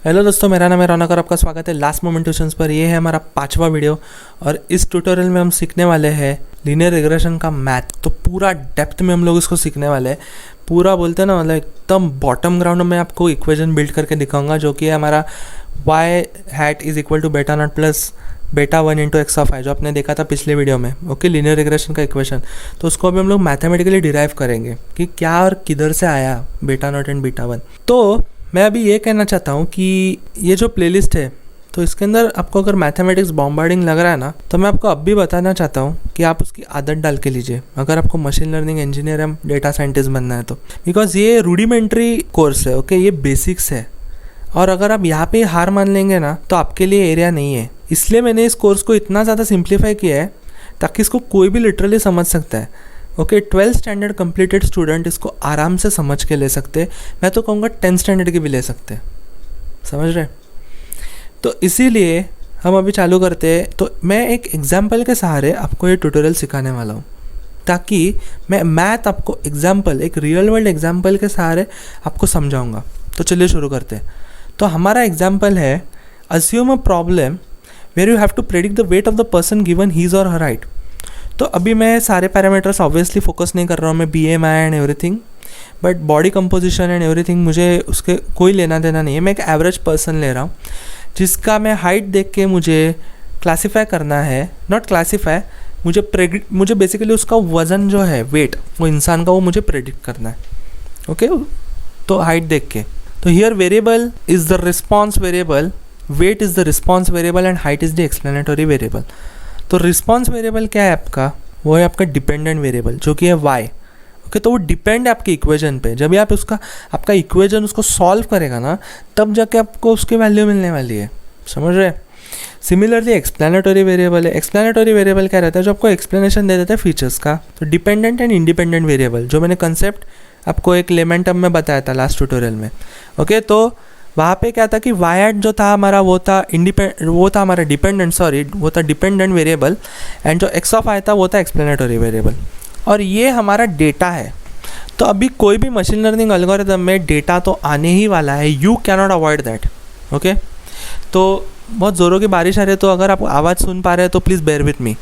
Hello दोस्तों, मेरा नाम है रौनक और आपका स्वागत है लास्ट मोमेंट ट्यूशंस पर। ये है हमारा 5वां वीडियो और इस ट्यूटोरियल में हम सीखने वाले हैं लीनियर रिग्रेशन का मैथ। तो पूरा डेप्थ में हम लोग इसको सीखने वाले हैं। पूरा बोलते हैं ना, मतलब एकदम बॉटम ग्राउंड में आपको इक्वेशन बिल्ड करके दिखाऊंगा, जो कि है हमारा y hat is equal to beta not plus beta 1 into x of आई, जो आपने देखा था पिछले वीडियो में। ओके, लीनियर रिग्रेशन का इक्वेशन। तो उसको अभी हम लोग मैथमेटिकली डिराइव करेंगे कि क्या और किधर से आया बेटा नॉट एंड बेटा 1। तो मैं अभी ये कहना चाहता हूँ कि ये जो प्लेलिस्ट है, तो इसके अंदर आपको अगर मैथमेटिक्स बॉम्बार्डिंग लग रहा है ना, तो मैं आपको अब भी बताना चाहता हूँ कि आप उसकी आदत डाल के लीजिए, अगर आपको मशीन लर्निंग इंजीनियर या डेटा साइंटिस्ट बनना है तो। बिकॉज ये रूडिमेंट्री कोर्स है, ओके, ये बेसिक्स है। और अगर आप यहाँ पे हार मान लेंगे ना, तो आपके लिए एरिया नहीं है। इसलिए मैंने इस कोर्स को इतना ज़्यादा सिंप्लीफाई किया है ताकि इसको कोई भी लिटरली समझ सकता है। Okay, 12th standard completed student इसको आराम से समझ के ले सकते। मैं तो कहूँगा 10th स्टैंडर्ड के भी ले सकते, समझ रहे। तो इसीलिए हम अभी चालू करते हैं। तो मैं एक एग्जाम्पल के सहारे आपको ये ट्यूटोरियल सिखाने वाला हूँ, ताकि मैं मैथ आपको एग्जाम्पल, एक रियल वर्ल्ड एग्जाम्पल के सहारे आपको समझाऊँगा। तो चलिए शुरू करते हैं। तो हमारा एग्जाम्पल है, assume a problem where you have to predict the weight of the person given his और हर हाइट। तो अभी मैं सारे पैरामीटर्स ऑब्वियसली फोकस नहीं कर रहा हूँ, मैं BMI and everything, but body composition and everything मुझे उसके कोई लेना देना नहीं है। मैं एक एवरेज पर्सन ले रहा हूँ जिसका मैं हाइट देख के मुझे क्लासीफाई करना है, नॉट क्लासीफाई, मुझे बेसिकली उसका वज़न जो है, वेट, वो इंसान का, वो मुझे प्रेडिक्ट करना है। ओके, तो हाइट देख के। तो here variable is the response variable, weight is the response variable and height is the explanatory variable. तो रिस्पॉन्स वेरिएबल क्या है आपका? वो है आपका डिपेंडेंट वेरिएबल, जो कि है y। ओके, तो वो डिपेंड है आपके इक्वेशन पे। जब भी आप आपका इक्वेशन उसको सॉल्व करेगा ना, तब जाके आपको उसकी वैल्यू मिलने वाली है, समझ रहे। सिमिलरली एक्सप्लेनेटरी वेरिएबल है। एक्सप्लेनेटरी वेरिएबल क्या रहता है? जो आपको एक्सप्लेनेशन दे देता है फीचर्स का। तो डिपेंडेंट एंड इंडिपेंडेंट वेरिएबल, जो मैंने कंसेप्ट आपको एक लेमन टर्म में बताया था लास्ट ट्यूटोरियल में। ओके, तो वहाँ पे क्या था कि y हैट जो था हमारा, वो था हमारा डिपेंडेंट, वो था डिपेंडेंट वेरिएबल, एंड जो x ऑफ i था वो था एक्सप्लेनेटरी वेरिएबल। और ये हमारा डेटा है। तो अभी कोई भी मशीन लर्निंग एल्गोरिथम में डेटा तो आने ही वाला है, you can not avoid that. Okay, तो बहुत ज़ोरों की बारिश आ रही है, तो अगर आप आवाज़ सुन पा रहे हैं तो प्लीज़ बेयर विथ मी।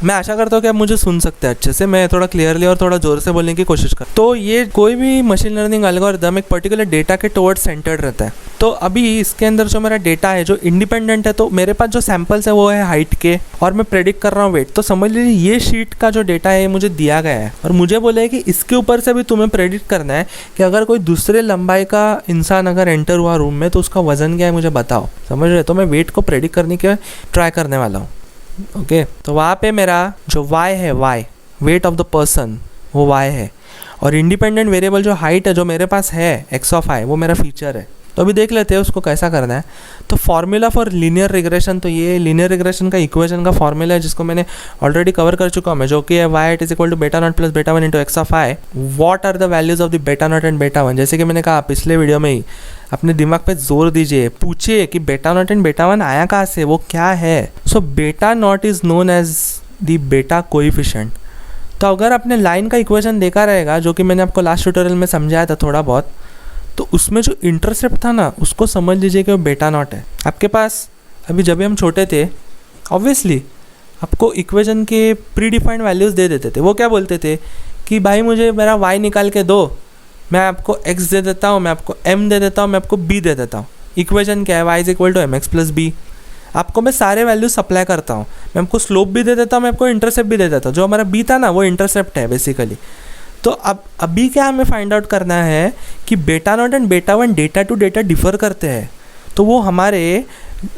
मैं आशा करता हूँ कि आप मुझे सुन सकते हैं अच्छे से। मैं थोड़ा क्लियरली और थोड़ा ज़ोर से बोलने की कोशिश कर। तो ये कोई भी मशीन लर्निंग एल्गोरिथम एक पर्टिकुलर डेटा के टुवर्ड्स सेंटर्ड रहता है। तो अभी इसके अंदर जो मेरा डेटा है, जो इंडिपेंडेंट है, तो मेरे पास जो सैम्पल्स है वो है हाइट के, और मैं प्रेडिक्ट कर रहा हूँ वेट। तो समझ लीजिए ये शीट का जो डेटा है मुझे दिया गया है, और मुझे बोला है कि इसके ऊपर से भी तुम्हें प्रेडिक्ट करना है कि अगर कोई दूसरे लंबाई का इंसान अगर एंटर हुआ रूम में, तो उसका वजन क्या है मुझे बताओ, समझ रहे। तो मैं वेट को प्रेडिक्ट करने के ट्राई करने वाला हूँ। ओके, तो वहाँ पे मेरा जो y है, वेट ऑफ द पर्सन, वो y है। और इंडिपेंडेंट वेरिएबल जो हाइट है, जो मेरे पास है x ऑफ i, वो मेरा फीचर है। तो अभी देख लेते हैं उसको कैसा करना है। तो फॉर्मूला फॉर लीनियर रिग्रेशन, तो ये लीनियर रिग्रेशन का इक्वेशन का फॉर्मूला है, जिसको मैंने ऑलरेडी कवर कर चुका हूँ मैं, जो कि है y hat is equal to beta not plus beta 1 into x of i। What are the values of the beta not and beta 1। जैसे कि मैंने कहा पिछले वीडियो में ही, अपने दिमाग पे जोर दीजिए, पूछिए कि बेटा नॉट एंड बेटा 1 आया कहाँ से, वो क्या है। So beta not is known as the beta coefficient. तो अगर आपने लाइन का इक्वेशन देखा रहेगा, जो कि मैंने आपको लास्ट ट्यूटोरियल में समझाया था थोड़ा बहुत, तो उसमें जो इंटरसेप्ट था ना, उसको समझ लीजिए कि वो बेटा नॉट है आपके पास। अभी जब भी हम छोटे थे, ऑब्वियसली आपको इक्वेशन के प्री डिफाइंड वैल्यूज़ दे देते थे। वो क्या बोलते थे कि भाई मुझे मेरा y निकाल के दो, मैं आपको x दे देता हूँ, मैं आपको m दे देता हूँ, मैं आपको b दे देता हूँ। इक्वेशन क्या है? y is equal to mx plus b। आपको मैं सारे वैल्यूज सप्लाई करता हूँ, मैं आपको स्लोप भी दे देता हूँ, मैं आपको इंटरसेप्ट भी दे देता हूँ। जो हमारा b था ना, वो इंटरसेप्ट है बेसिकली। तो अब अभी क्या हमें फाइंड आउट करना है कि बेटा not and beta 1 data to data differ करते हैं। तो वो हमारे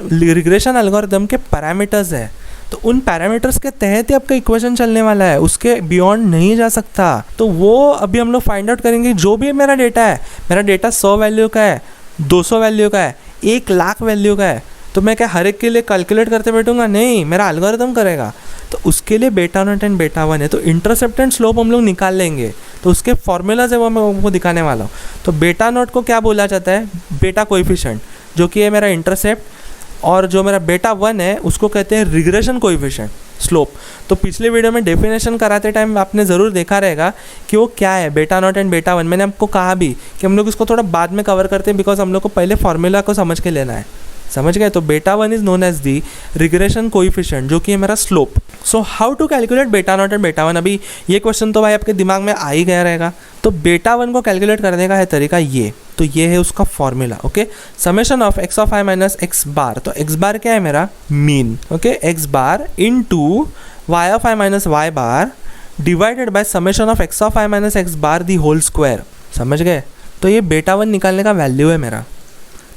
रिग्रेशन एल्गोरिथम के पैरामीटर्स है। तो उन पैरामीटर्स के तहत ही आपका इक्वेशन चलने वाला है, उसके बियॉन्ड नहीं जा सकता। तो वो अभी हम लोग फाइंड आउट करेंगे। जो भी मेरा डेटा है, मेरा डेटा 100 वैल्यू का है, 200 वैल्यू का है, 1,00,000 वैल्यू का है, तो मैं क्या हर एक के लिए कैलकुलेट करते बैठूंगा? नहीं, मेरा एल्गोरिथम करेगा। तो उसके लिए बेटा नॉट एंड बेटा 1 है। तो इंटरसेप्ट एंड स्लोप हम लोग निकाल लेंगे। तो उसके फॉर्मूलाज है वो मैं आपको दिखाने वाला हूँ। तो बेटा नॉट को क्या बोला जाता है? बेटा कोएफिशिएंट, जो कि है मेरा इंटरसेप्ट। और जो मेरा बेटा 1 है उसको कहते हैं रिग्रेशन कोएफिशिएंट। स्लोप। तो पिछले वीडियो में डेफिनेशन कराते टाइम आपने ज़रूर देखा रहेगा कि वो क्या है beta not and beta one. मैंने आपको कहा भी कि हम लोग इसको थोड़ा बाद में कवर करते हैं बिकॉज हम लोग को पहले फॉर्मूला को समझ के लेना है। समझ गए? तो beta one is known as the regression coefficient जो कि है मेरा slope. So how to calculate beta not and beta one. अभी ये क्वेश्चन तो भाई आपके दिमाग में आ ही गया रहेगा। तो बीटा वन को कैलकुलेट करने का है तरीका ये, तो ये है उसका formula. Okay, summation of x of I minus x bar. तो एक्स बार क्या है मेरा? Mean. Okay, X bar into Y of I minus Y bar divided by summation of x of I minus x bar the whole square. समझ गए? तो ये beta one निकालने का वैल्यू है मेरा।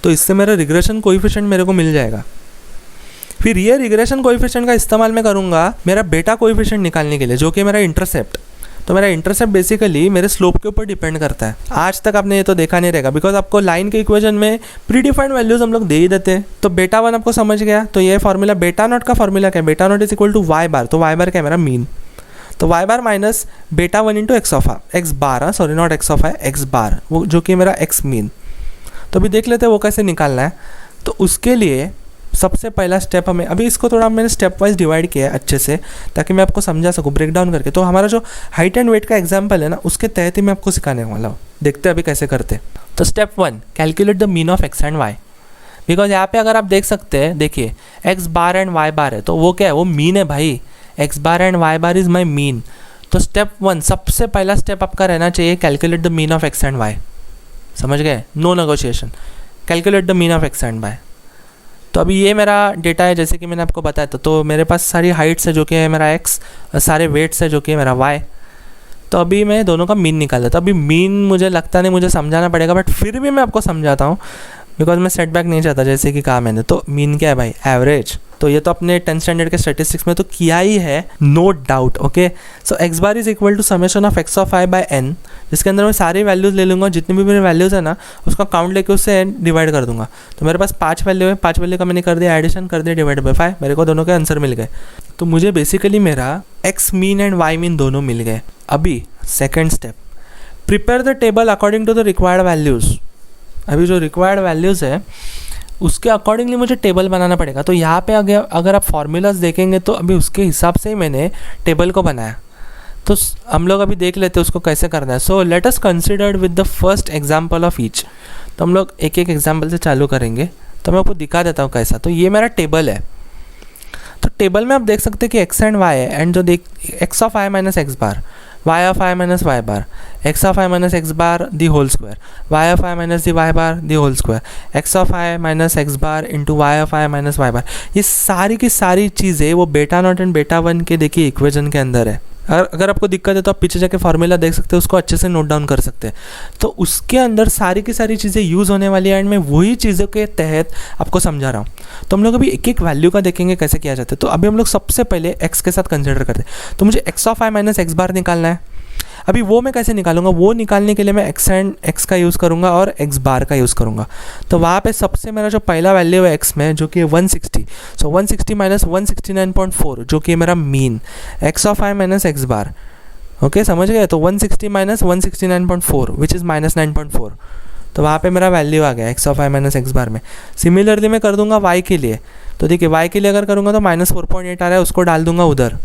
तो इससे मेरा रिग्रेशन कोएफिशिएंट मेरे को मिल जाएगा। फिर ये रिग्रेशन कोएफिशिएंट का इस्तेमाल मैं करूँगा मेरा बीटा कोएफिशिएंट निकालने के लिए जो कि मेरा इंटरसेप्ट। तो मेरा इंटरसेप्ट बेसिकली मेरे स्लोप के ऊपर डिपेंड करता है। आज तक आपने ये तो देखा नहीं रहेगा बिकॉज आपको लाइन के इक्वेशन में प्री डिफाइंड वैल्यूज हम लोग दे ही देते हैं। तो बीटा वन आपको समझ गया। तो ये फॉर्मूला बीटा नॉट का फॉर्मूला क्या है? Beta nought is equal to Y bar. तो वाई बार क्या है मेरा? मीन। तो Y bar minus beta one into x of X bar, sorry not X of X bar, वो जो कि मेरा एक्स मीन। तो अभी देख लेते हैं वो कैसे निकालना है। तो उसके लिए सबसे पहला स्टेप हमें, अभी इसको थोड़ा मैंने स्टेप वाइज डिवाइड किया है अच्छे से ताकि मैं आपको समझा सकूँ ब्रेक डाउन करके। तो हमारा जो हाइट एंड वेट का एग्जाम्पल है ना, उसके तहत ही मैं आपको सिखाने वाला हूँ। देखते हैं अभी कैसे करते। तो step one, calculate the mean of x and y. Because यहाँ पे अगर आप देख सकते हैं, देखिए x bar and y bar है, तो वो क्या है? वो मीन है भाई। X bar and y bar is my mean. तो स्टेप वन, सबसे पहला स्टेप आपका रहना चाहिए calculate the mean of x and y. समझ गए? No negotiation, calculate the mean of x and Y. तो अभी ये मेरा डेटा है जैसे कि मैंने आपको बताया था। तो मेरे पास सारी हाइट्स है जो कि है मेरा एक्स, सारे वेट्स है जो कि है मेरा वाई। तो अभी मैं दोनों का मीन निकाल लेता। अभी मीन मुझे लगता नहीं मुझे समझाना पड़ेगा, बट फिर भी मैं आपको समझाता हूँ बिकॉज मैं सेटबैक नहीं चाहता जैसे कि कहा मैंने। तो मीन क्या है भाई? एवरेज। तो ये तो अपने 10th स्टैंडर्ड के स्टैटिस्टिक्स में तो किया ही है, no doubt. Okay, so x bar is equal to summation of x of i by n, जिसके अंदर मैं सारी वैल्यूज़ ले लूँगा, जितनी भी मेरे वैल्यूज़ है ना उसका काउंट लेके उससे डिवाइड कर दूंगा। तो मेरे पास 5 वैल्यू है, 5 वैल्यू का मैंने कर दिया एडिशन, कर दिया डिवाइड बाय 5, मेरे को दोनों के आंसर मिल गए। तो मुझे बेसिकली मेरा x mean and y mean दोनों मिल गए। अभी second step, prepare the table according to the required values. अभी जो रिक्वायर्ड वैल्यूज़ है उसके अकॉर्डिंगली मुझे टेबल बनाना पड़ेगा। तो यहाँ पे अगर आप फॉर्मूलाज देखेंगे तो अभी उसके हिसाब से ही मैंने टेबल को बनाया। तो हम लोग अभी देख लेते हैं उसको कैसे करना है। So let us consider with the first example of each. तो हम लोग एक एक एग्जाम्पल से चालू करेंगे। तो मैं आपको दिखा देता हूँ कैसा। तो ये मेरा टेबल है। तो टेबल में आप देख सकते हैं कि एक्स एंड वाई है, एंड जो X of I minus x bar, Y of I minus Y bar, X of I minus x bar the whole square, Y of I minus the Y bar the whole square, X of I minus x bar into Y of I minus Y bar. ये सारी की सारी चीज़ें वो beta not and beta one के देखिए equation के अंदर है। अगर आपको दिक्कत है तो आप पीछे जाके फॉर्मूला देख सकते हैं, उसको अच्छे से नोट डाउन कर सकते हैं। तो उसके अंदर सारी की सारी चीज़ें यूज़ होने वाली है, एंड मैं वही चीज़ों के तहत आपको समझा रहा हूँ। तो हम लोग अभी एक एक वैल्यू का देखेंगे कैसे किया जाता है। तो अभी हम लोग सबसे पहले एक्स के साथ कंसिडर करते हैं। तो मुझे X of I minus x bar निकालना है। अभी वो मैं कैसे निकालूंगा? वो निकालने के लिए मैं एक्स एंड एक्स का यूज़ करूँगा और एक्स बार का यूज़ करूँगा। तो वहाँ पे सबसे मेरा जो पहला वैल्यू है एक्स में जो कि 160, सो 160 माइनस 169.4 जो कि मेरा mean x of I minus x bar. Okay, समझ गए? तो 160 माइनस 169.4 विच इज़ माइनस 9.4। तो वहाँ पे मेरा वैल्यू आ गया X of I minus x bar में। सिमिलरली मैं कर दूंगा वाई के लिए। तो देखिए वाई के लिए अगर करूँगा तो माइनस 4.8 आ रहा है, उसको डाल दूंगा उधर,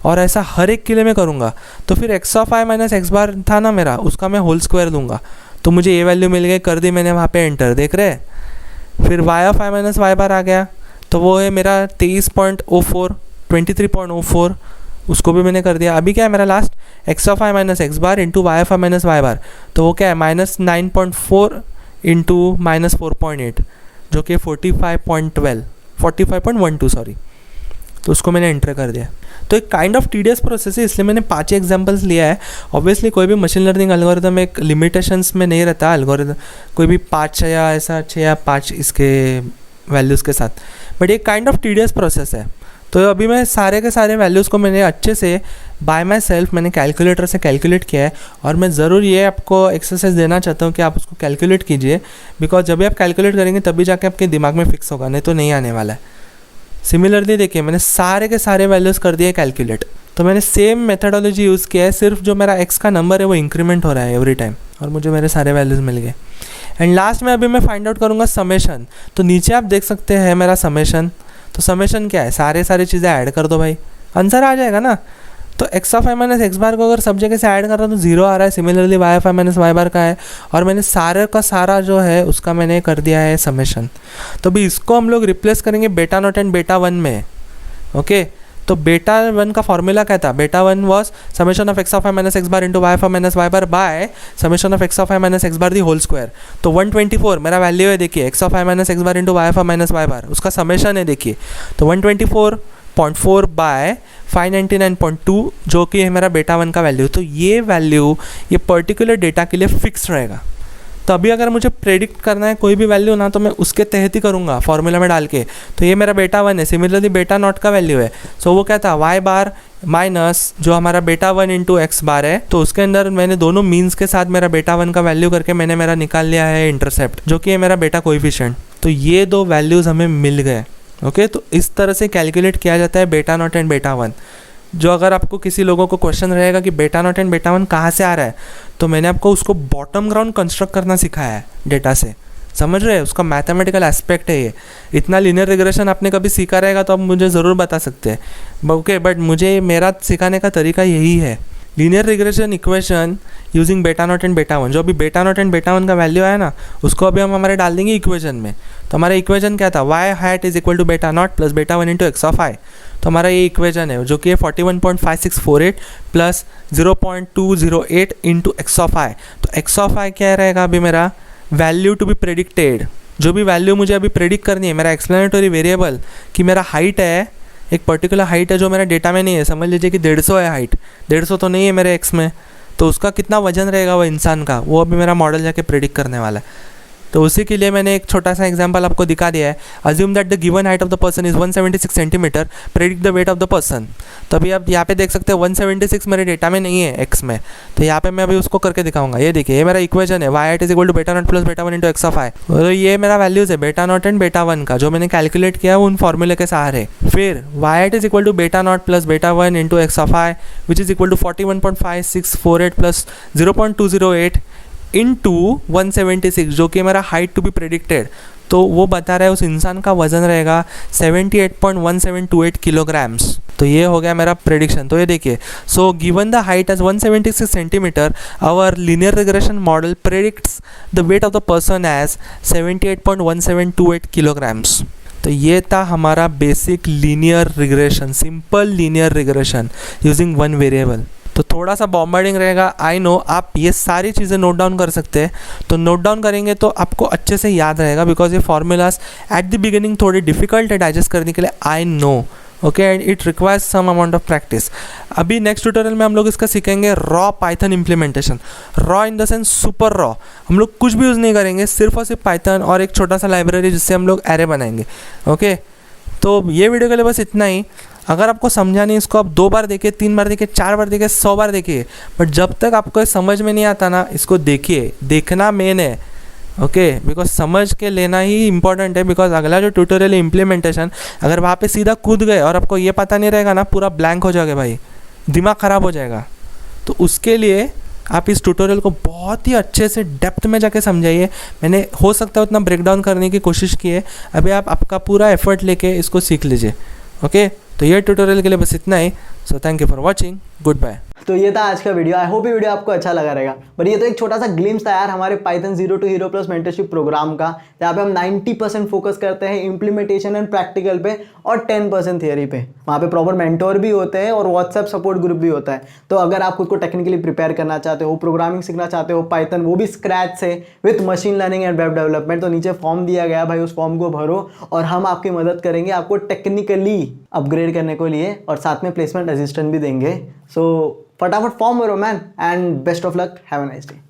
और ऐसा हर एक के लिए मैं करूँगा। तो फिर X of I minus x bar था ना मेरा, उसका मैं होल स्क्वायर दूंगा। तो मुझे ये वैल्यू मिल गई, कर दी मैंने वहाँ पे एंटर, देख रहे। फिर Y of I minus Y bar आ गया, तो वो है मेरा 23.04, 23.04, उसको भी मैंने कर दिया। अभी क्या है मेरा last X of I minus x bar into Y of I minus Y bar. तो वो क्या है माइनस 9.4 इंटू माइनस 4.8 जो कि 45.12 सॉरी। तो उसको मैंने एंटर कर दिया। तो एक काइंड ऑफ टीडियस प्रोसेस है, इसलिए मैंने 5 एग्जांपल्स लिया है। ऑब्वियसली कोई भी मशीन लर्निंग एल्गोरिथम एक लिमिटेशंस में नहीं रहता एल्गोरिथम, कोई भी 5 या ऐसा 6 या 5 इसके वैल्यूज़ के साथ, बट एक काइंड ऑफ टीडियस प्रोसेस है। तो अभी मैं सारे के सारे वैल्यूज़ को मैंने अच्छे से बाय माई सेल्फ मैंने कैलकुलेटर से कैलकुलेट किया है, और मैं ज़रूर ये आपको एक्सरसाइज देना चाहता हूँ कि आप उसको कैलकुलेट कीजिए, बिकॉज जब भी आप कैलकुलेट करेंगे तभी जाके आपके दिमाग में फिक्स होगा, नहीं तो नहीं आने वाला है। सिमिलरली देखिए मैंने सारे के सारे वैल्यूज़ कर दिए कैलकुलेट। तो मैंने सेम मेथडोलॉजी यूज़ किया है, सिर्फ जो मेरा एक्स का नंबर है वो इंक्रीमेंट हो रहा है एवरी टाइम, और मुझे मेरे सारे वैल्यूज़ मिल गए। एंड लास्ट में अभी मैं फाइंड आउट करूँगा समेशन। तो नीचे आप देख सकते हैं मेरा समेशन। तो समेशन क्या है, सारे चीज़ें ऐड कर दो भाई, आंसर आ जाएगा ना। तो x of I minus x bar को अगर सब जगह से ऐड कर रहा हूँ तो 0 आ रहा है। Similarly Y of I minus Y bar का है, और मैंने सारे का सारा जो है उसका मैंने कर दिया है समेशन। तो अभी इसको हम लोग रिप्लेस करेंगे beta not and beta one में। ओके, तो बेटा वन का फॉर्मूला क्या था? Beta one was summation of x of I minus x bar into Y of I minus Y bar by summation of x of I minus x bar the whole square. तो 124 मेरा value है, देखिए x of I minus x bar into Y of I minus Y bar, उसका summation है देखिए। तो 124.4 bye 599.2 जो कि है मेरा बेटा वन का वैल्यू। तो ये वैल्यू ये पर्टिकुलर डेटा के लिए फिक्स रहेगा। तो अभी अगर मुझे प्रेडिक्ट करना है कोई भी वैल्यू ना, तो मैं उसके तहत ही करूँगा फॉर्मूला में डाल के। तो ये मेरा बेटा वन है, सिमिलरली बेटा नॉट का वैल्यू है। सो वो क्या था? वाई बार माइनस जो हमारा बेटा वन इंटू एक्स बार है, तो उसके अंदर मैंने दोनों मीन्स के साथ मेरा बेटा वन का वैल्यू करके मैंने मेरा निकाल लिया है इंटरसेप्ट, जो कि है मेरा बेटा कोएफिशिएंट। तो ये दो वैल्यूज़ हमें मिल गए। ओके, तो इस तरह से कैलकुलेट किया जाता है बेटा नॉट एंड बेटा वन। जो अगर आपको किसी लोगों को क्वेश्चन रहेगा कि बेटा नॉट एंड बेटा वन कहाँ से आ रहा है, तो मैंने आपको उसको बॉटम ग्राउंड कंस्ट्रक्ट करना सिखाया है डेटा से। समझ रहे हैं? उसका मैथमेटिकल एस्पेक्ट है ये। इतना लीनियर रिग्रेशन आपने कभी सीखा रहेगा तो आप मुझे ज़रूर बता सकते हैं। ओके, बट मुझे मेरा सिखाने का तरीका यही है। लीनियर रिग्रेशन इक्वेशन यूजिंग बेटा नॉट एंड बेटा वन। जो अभी बेटा नॉट एंड बेटा वन का वैल्यू है ना, उसको अभी हम हमारे डाल देंगे इक्वेशन में। तो हमारा इक्वेशन क्या था? Y hat is equal to beta not plus beta one into x of i. तो हमारा ये इक्वेशन है जो कि 41.5648 plus 0.208 into x of i. तो एक्स ऑफ आई क्या रहेगा अभी मेरा? Value to be predicted. जो भी वैल्यू मुझे अभी प्रेडिक्ट करनी है, मेरा एक्सप्लेनेटरी वेरिएबल कि मेरा हाइट है, एक पर्टिकुलर हाइट है जो मेरा डेटा में नहीं है। समझ लीजिए कि 150 है हाइट, 150 तो नहीं है मेरे एक्स में, तो उसका कितना वजन रहेगा वो इंसान का, वो अभी मेरा मॉडल जाके प्रेडिक्ट करने वाला है। तो उसी के लिए मैंने एक छोटा सा एग्जांपल आपको दिखा दिया है। Assume that the given height of the person is 176 centimetre, predict the weight of the person. तो अभी आप यहाँ पे देख सकते हैं 176 मेरे डेटा में नहीं है एक्स में, तो यहाँ पे मैं अभी उसको करके दिखाऊंगा। ये देखिए, ये मेरा इक्वेशन है, y hat is equal to beta not plus beta one into x of i. तो ये मेरा वैल्यूज है बेटा नॉट एंड बेटा वन का, जो मैंने कैलकुलेट किया उन फॉर्मूले के सहारे। फिर y hat is equal to beta not plus beta one into x of i which is equal to 41.5648 plus 0.208 into 176, जो कि मेरा हाइट टू बी प्रेडिक्टेड। तो वो बता रहा है उस इंसान का वजन रहेगा 78.1728 किलोग्राम्स। तो ये हो गया मेरा प्रेडिक्शन। तो ये देखिए, so given the height as 176 centimetre, our linear regression model predicts the weight of the person as 78.1728 kilograms. तो ये था हमारा basic linear regression, simple linear regression using one variable. तो थोड़ा सा बॉम्बार्डिंग रहेगा, आई नो। आप ये सारी चीज़ें नोट डाउन कर सकते हैं। तो नोट डाउन करेंगे तो आपको अच्छे से याद रहेगा, बिकॉज ये फॉर्मूलाज एट द बिगिनिंग थोड़ी डिफिकल्ट है डाइजेस्ट करने के लिए, I know. Okay, and it requires some amount of practice. अभी नेक्स्ट ट्यूटोरियल में हम लोग इसका सीखेंगे raw Python implementation. Raw in the sense super raw. हम लोग कुछ भी यूज़ नहीं करेंगे, सिर्फ और सिर्फ पाइथन और एक छोटा सा लाइब्रेरी जिससे हम लोग एरे बनाएंगे। ओके, तो ये वीडियो के लिए बस इतना ही। अगर आपको समझा नहीं, इसको आप 2 बार देखिए, 3 बार देखिए, 4 बार देखिए, 100 बार देखिए, बट जब तक आपको समझ में नहीं आता ना, इसको देखिए। देखना मेन है। ओके, बिकॉज समझ के लेना ही इंपॉर्टेंट है। बिकॉज अगला जो ट्यूटोरियल है इम्प्लीमेंटेशन, अगर वहाँ पे सीधा कूद गए और आपको ये पता नहीं रहेगा ना, पूरा ब्लैंक हो जाओगे भाई, दिमाग ख़राब हो जाएगा। तो उसके लिए आप इस ट्यूटोरियल को बहुत ही अच्छे से डेप्थ में जाके समझाइए। मैंने हो सकता है उतना ब्रेक डाउन करने की कोशिश की है। अभी आप आपका पूरा एफर्ट लेके इसको सीख लीजिए। ओके, तो ये ट्यूटोरियल के लिए बस इतना ही। So thank you for watching, good bye. तो ये था आज का वीडियो। आई होप ये वीडियो आपको अच्छा लगा रहेगा। पर ये तो एक छोटा सा ग्लिम्स था यार हमारे Python 0 to hero plus mentorship programme का, जहाँ पे हम 90% फोकस करते हैं इम्प्लीमेंटेशन एंड प्रैक्टिकल पे और 10% थियरी पे। वहाँ पे प्रॉपर मेंटोर भी होते हैं और व्हाट्सएप सपोर्ट ग्रुप भी होता है। तो अगर आप खुद को टेक्निकली प्रिपेयर करना चाहते हो, प्रोग्रामिंग सीखना चाहते हो, पाइथन वो भी स्क्रैच से with machine learning and web development, तो नीचे फॉर्म दिया गया भाई, उस फॉर्म को भरो और हम आपकी मदद करेंगे आपको टेक्निकली अपग्रेड करने को लिए, और साथ में प्लेसमेंट असिस्टेंट भी देंगे। सो फटाफट फॉर्म भरो man, and best of luck, have a nice day.